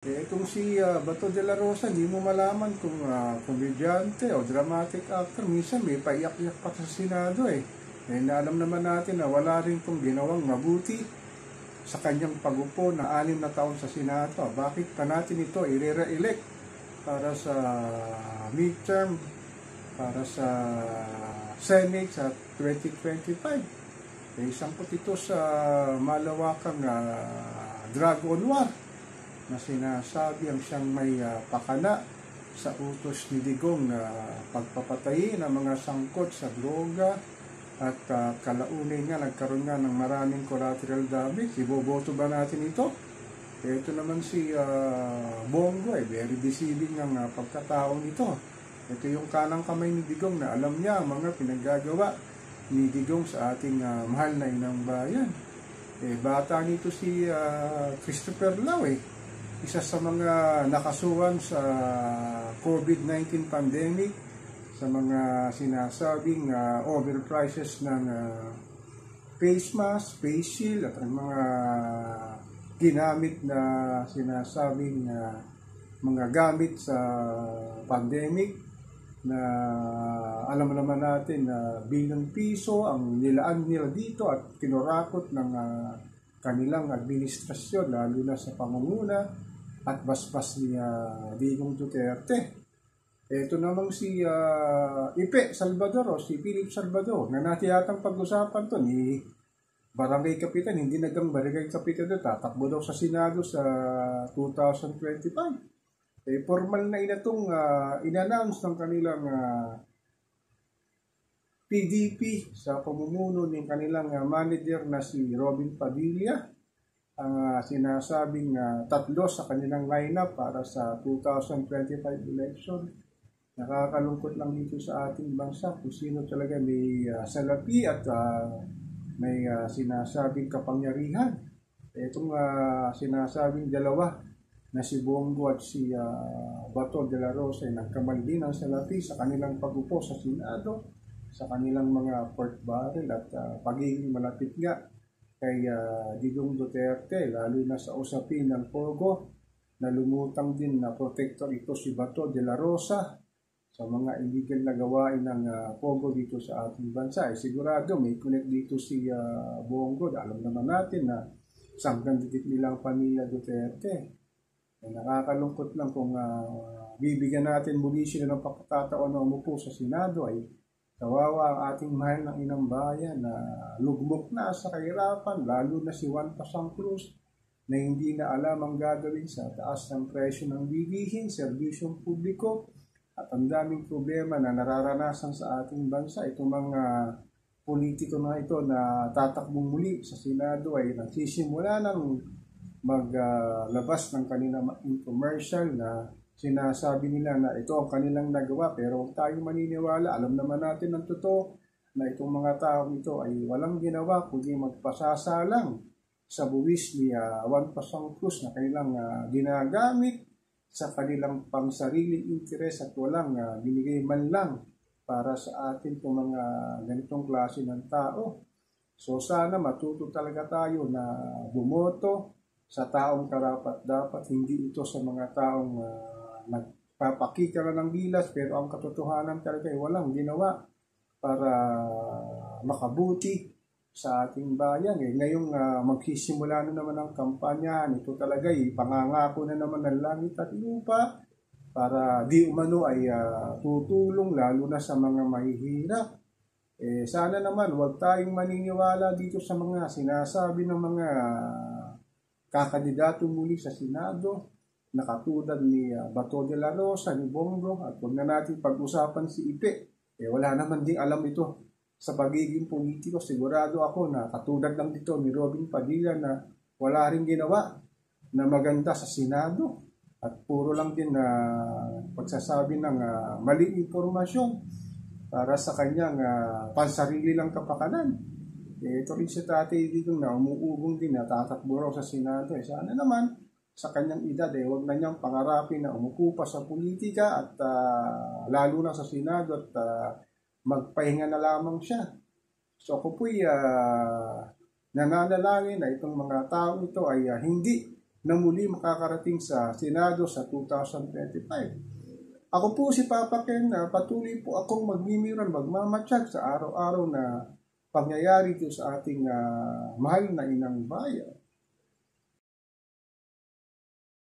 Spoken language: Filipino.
Itong si Bato de la Rosa, hindi mo malaman kung komedyante o dramatic actor. Minsan may paiyak-iyak pa sa Senado eh. Alam naman natin na wala rin pong ginawang mabuti sa kanyang pagupo na 6 na taon sa Senado. Bakit pa natin ito i-re-elect para sa midterm, para sa Senate sa 2025? Sangkot ito sa malawakang drug on war na sinasabi ang siyang may pakana sa utos ni Digong na pagpapatay ng mga sangkot sa droga at kalaunin nga nagkaroon nga ng maraming collateral damage. Iboboto ba natin ito? Ito naman si Bongo very deceiving ang pagkataong ito. Ito yung kanang kamay ni Digong na alam niya ang mga pinaggagawa ni Digong sa ating mahal na inang bayan. Bata nito si Christopher Lau isa sa mga nakasuhan sa COVID-19 pandemic, sa mga sinasabing overprices ng face mask, face shield at ang mga ginamit na sinasabing mga gamit sa pandemic na alam naman natin na bilang piso ang nilaan nila dito at kinurakot ng kanilang administrasyon lalo na sa pangunguna at basbas ni Digong Duterte. Ito namang si Ipe Salvador o si Philip Salvador na natiyatang pag-usapan to ni Barangay Kapitan, hindi nagang Barangay Kapitan doon, tatakbo daw sa Senado sa 2025. Formal na inatong in-announce ng kanilang PDP sa pamumuno ng kanilang manager na si Robin Padilla ang sinasabing tatlo sa kanilang lineup para sa 2025 election. Nakakalungkot lang dito sa ating bansa kung sino talaga may salapi at may sinasabing kapangyarihan. Itong sinasabing dalawa na si Bongo at si Bato de la Rosa ay nagkamal din ng salapi sa kanilang pagupo sa Senado, sa kanilang mga pork barrel at pagiging malapit nga kay Digong Duterte, lalo na sa usapin ng Pogo na lumutang din na protector ito si Bato de la Rosa sa mga illegal na gawain ng Pogo dito sa ating bansa. Sigurado may connect dito si Bongo. Alam naman natin na sanggang dikit nilang pamilya Duterte. Nakakalungkot lang kung bibigyan natin muli sila ng pagkakataon na umupo sa Senado ay kawawa ang ating mahal ng inang bayan na lugmok na sa kahirapan, lalo na si Juan Pasang Cruz na hindi na alam ang gagawin sa taas ng presyo ng bilihin, serbisyong publiko at ang daming problema na nararanasan sa ating bansa. Itong mga politiko na ito na tatakbong muli sa Senado ay nagsisimula ng maglabas ng kanilang infomercial na sinasabi nila na ito ang kanilang nagawa, pero huwag tayong maniniwala. Alam naman natin ng totoo na itong mga taong ito ay walang ginawa kundi magpasasalang sa buwis ni Juan Pasang Cruz na kanilang ginagamit sa kanilang pangsariling interes at walang binigay man lang para sa atin itong mga ganitong klase ng tao. So sana matuto talaga tayo na bumoto sa taong karapat-dapat, hindi ito sa mga taong nagpapakita na ng gilas pero ang katotohanan talaga ay walang ginawa para makabuti sa ating bayan. Ngayong magsisimula na naman ang kampanya, ito talaga pangangako na naman ng langit at lupa para di umano ay tutulong lalo na sa mga mahihirap. Sana naman huwag tayong maniniwala dito sa mga sinasabi ng mga kakandidato muli sa Senado na katulad ni Bato de la Rosa, ni Bongo, at huwag na natin pag-usapan si Ipe. Wala naman ding alam ito sa pagiging politiko. Sigurado ako na katulad lang dito ni Robin Padilla na wala rin ginawa na maganda sa Senado at puro lang din na pagsasabi ng maling impormasyon para sa kanyang pansarili lang kapakanan. Ito rin si Tatay Digong na umuugong din na tatakbo raw sa Senado. Sana naman sa kanyang edad huwag na niyang pangarapin na umupo pa sa politika at lalo na sa Senado at magpahinga na lamang siya. So ako po'y nananalangin na itong mga tao ito ay hindi na muli makakarating sa Senado sa 2025. Ako po si Papa Ken, patuloy po akong magmimiran, magmamatsyag sa araw-araw na pangyayari ito sa ating mahal na inang bayan.